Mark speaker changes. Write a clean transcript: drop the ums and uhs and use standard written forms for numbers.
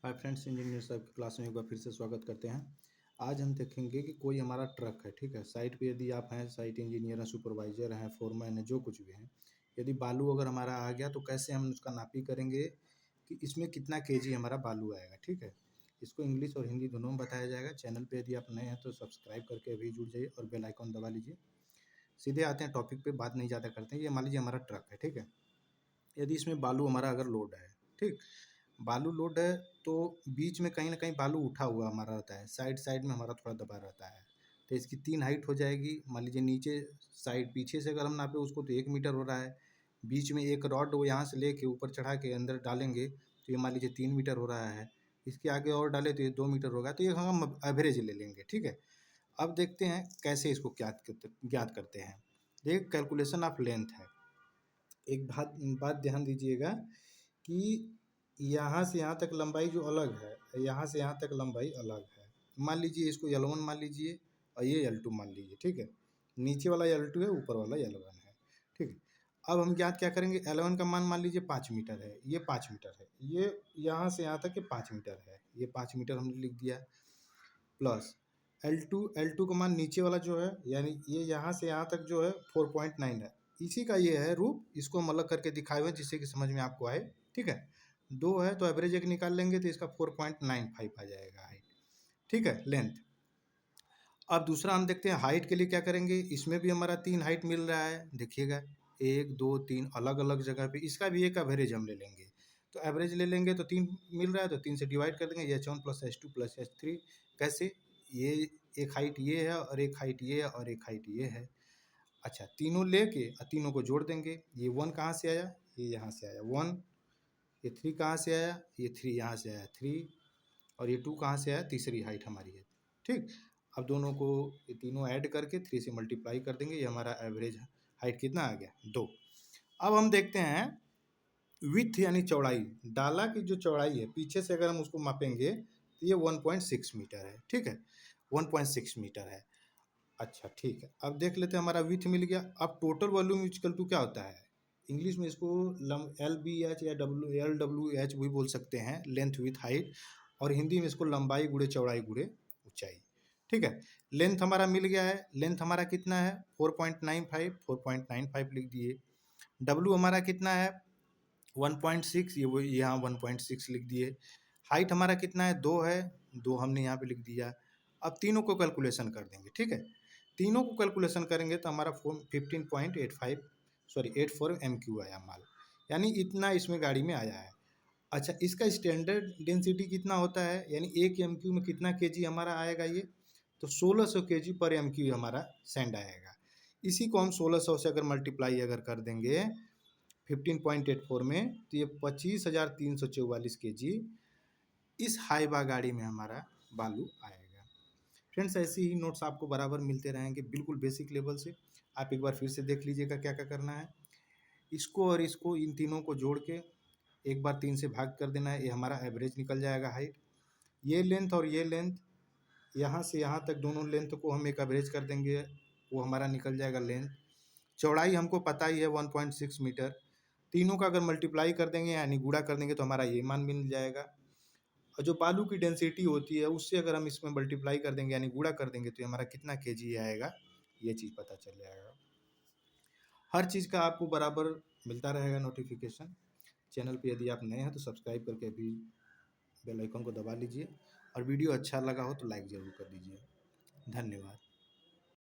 Speaker 1: Hi friends, engineer साहब की class में एक बार फिर से स्वागत करते हैं। आज हम देखेंगे कि कोई हमारा ट्रक है, ठीक है। साइट पे यदि आप हैं, साइट इंजीनियर हैं, सुपरवाइजर हैं, फोरमैन है, जो कुछ भी हैं, यदि बालू अगर हमारा आ गया तो कैसे हम उसका नापी करेंगे कि इसमें कितना केजी हमारा बालू आएगा, ठीक है। इसको इंग्लिश और हिंदी दोनों में बताया जाएगा। चैनल पे यदि आप नए हैं तो सब्सक्राइब करके अभी जुड़ जाइए और बेल आइकॉन दबा लीजिए। सीधे आते हैं टॉपिक पे, बात नहीं ज़्यादा करते हैं। ये मान लीजिए हमारा ट्रक है, ठीक है। यदि इसमें बालू हमारा अगर लोड है, ठीक, बालू लोड है तो बीच में कहीं ना कहीं बालू उठा हुआ हमारा रहता है, साइड साइड में हमारा थोड़ा दबा रहता है। तो इसकी 3 हाइट हो जाएगी। मान लीजिए नीचे साइड पीछे से अगर हम नापे उसको तो 1 मीटर हो रहा है। बीच में एक रॉड वो यहाँ से लेके ऊपर चढ़ा के अंदर डालेंगे तो ये मान लीजिए 3 मीटर हो रहा है। इसके आगे और डाले तो ये 2 मीटर होगा। तो ये हम एवरेज ले लेंगे, ठीक है। अब देखते हैं कैसे इसको ज्ञात करते हैं। ये कैलकुलेशन ऑफ लेंथ है। एक बात ध्यान दीजिएगा कि यहाँ से यहाँ तक लंबाई जो अलग है, यहाँ से यहाँ तक लंबाई अलग है। मान लीजिए इसको L1 मान लीजिए और ये L2 मान लीजिए, ठीक है। नीचे वाला L2 है, ऊपर वाला L1 है, ठीक है। अब हम ज्ञात क्या करेंगे, L1 का मान मान लीजिए 5 मीटर है, ये 5 मीटर है, ये यहाँ से यहाँ तक ये 5 मीटर है, ये 5 मीटर हमने लिख दिया। प्लस L2 का मान नीचे वाला जो है, यानी ये यहाँ से यहाँ तक जो है 4.9 है, इसी का ये है रूप। इसको हम अलग करके दिखाए हुए जिससे कि समझ में आपको आए, ठीक है। 2 है तो एवरेज एक निकाल लेंगे तो इसका 4.95 आ जाएगा हाइट, ठीक है, लेंथ। अब दूसरा हम देखते हैं हाइट के लिए क्या करेंगे। इसमें भी हमारा 3 हाइट मिल रहा है, देखिएगा 1 2 3 अलग अलग जगह पे। इसका भी एक एवरेज हम ले लेंगे। तो एवरेज ले लेंगे तो 3 मिल रहा है तो 3 से डिवाइड कर देंगे, H1 plus H2 plus H3। कैसे, ये एक हाइट ये है और एक हाइट ये है और एक हाइट ये है। अच्छा, तीनों लेके तीनों को जोड़ देंगे। ये 1 कहाँ से आया, ये यहाँ से आया 1। ये 3 कहाँ से आया, ये 3 यहाँ से आया 3। और ये 2 कहाँ से आया, तीसरी हाइट हमारी है, ठीक। अब दोनों को, ये तीनों ऐड करके 3 से मल्टीप्लाई कर देंगे। ये हमारा एवरेज हाइट कितना आ गया, 2। अब हम देखते हैं विथ यानी चौड़ाई, डाला की जो चौड़ाई है पीछे से अगर हम उसको मापेंगे तो ये 1.6 मीटर है, ठीक है, 1.6 मीटर है। अच्छा ठीक है, अब देख लेते हैं हमारा विथ मिल गया। अब टोटल वॉल्यूम इक्वल टू क्या होता है, इंग्लिश में इसको LBH या LWH भी बोल सकते हैं, लेंथ विथ हाइट। और हिंदी में इसको लंबाई गुणे चौड़ाई गुणे ऊंचाई, ठीक है। लेंथ हमारा मिल गया है। लेंथ हमारा कितना है, 4.95 लिख दिए। डब्लू हमारा कितना है, 1.6, ये वो यहाँ 1.6 लिख दिए। हाइट हमारा कितना है, 2 है, 2 हमने यहाँ पे लिख दिया। अब तीनों को कैलकुलेशन कर देंगे, ठीक है। तीनों को कैलकुलेशन करेंगे तो हमारा 15.85 सॉरी 84 MQ आया माल, यानी इतना इसमें गाड़ी में आया है। अच्छा, इसका स्टैंडर्ड डेंसिटी कितना होता है, यानी 1 MQ में कितना केजी हमारा आएगा, ये तो 1600 केजी पर MQ हमारा सैंड आएगा। इसी को हम 1600 से अगर मल्टीप्लाई अगर कर देंगे 15.84 में तो ये 25,344 केजी इस हाइबा गाड़ी में हमारा बालू आएगा। फ्रेंड्स, ऐसे ही नोट्स आपको बराबर मिलते रहेंगे, बिल्कुल बेसिक लेवल से। आप एक बार फिर से देख लीजिएगा क्या क्या करना है। इसको और इसको, इन तीनों को जोड़ के एक बार 3 से भाग कर देना है, ये हमारा एवरेज निकल जाएगा हाइट। ये लेंथ और ये लेंथ, यहाँ से यहाँ तक दोनों लेंथ को हम एक एवरेज कर देंगे, वो हमारा निकल जाएगा लेंथ। चौड़ाई हमको पता ही है 1.6 मीटर। तीनों का अगर मल्टीप्लाई कर देंगे यानी गुणा कर देंगे तो हमारा ये मान मिल जाएगा। और जो बालू की डेंसिटी होती है उससे अगर हम इसमें मल्टीप्लाई कर देंगे यानी गुणा कर देंगे तो हमारा कितना केजी आएगा, ये चीज़ पता चल जाएगा। हर चीज़ का आपको बराबर मिलता रहेगा नोटिफिकेशन। चैनल पे यदि आप नए हैं तो सब्सक्राइब करके अभी बेल आइकन को दबा लीजिए। और वीडियो अच्छा लगा हो तो लाइक ज़रूर कर दीजिए। धन्यवाद।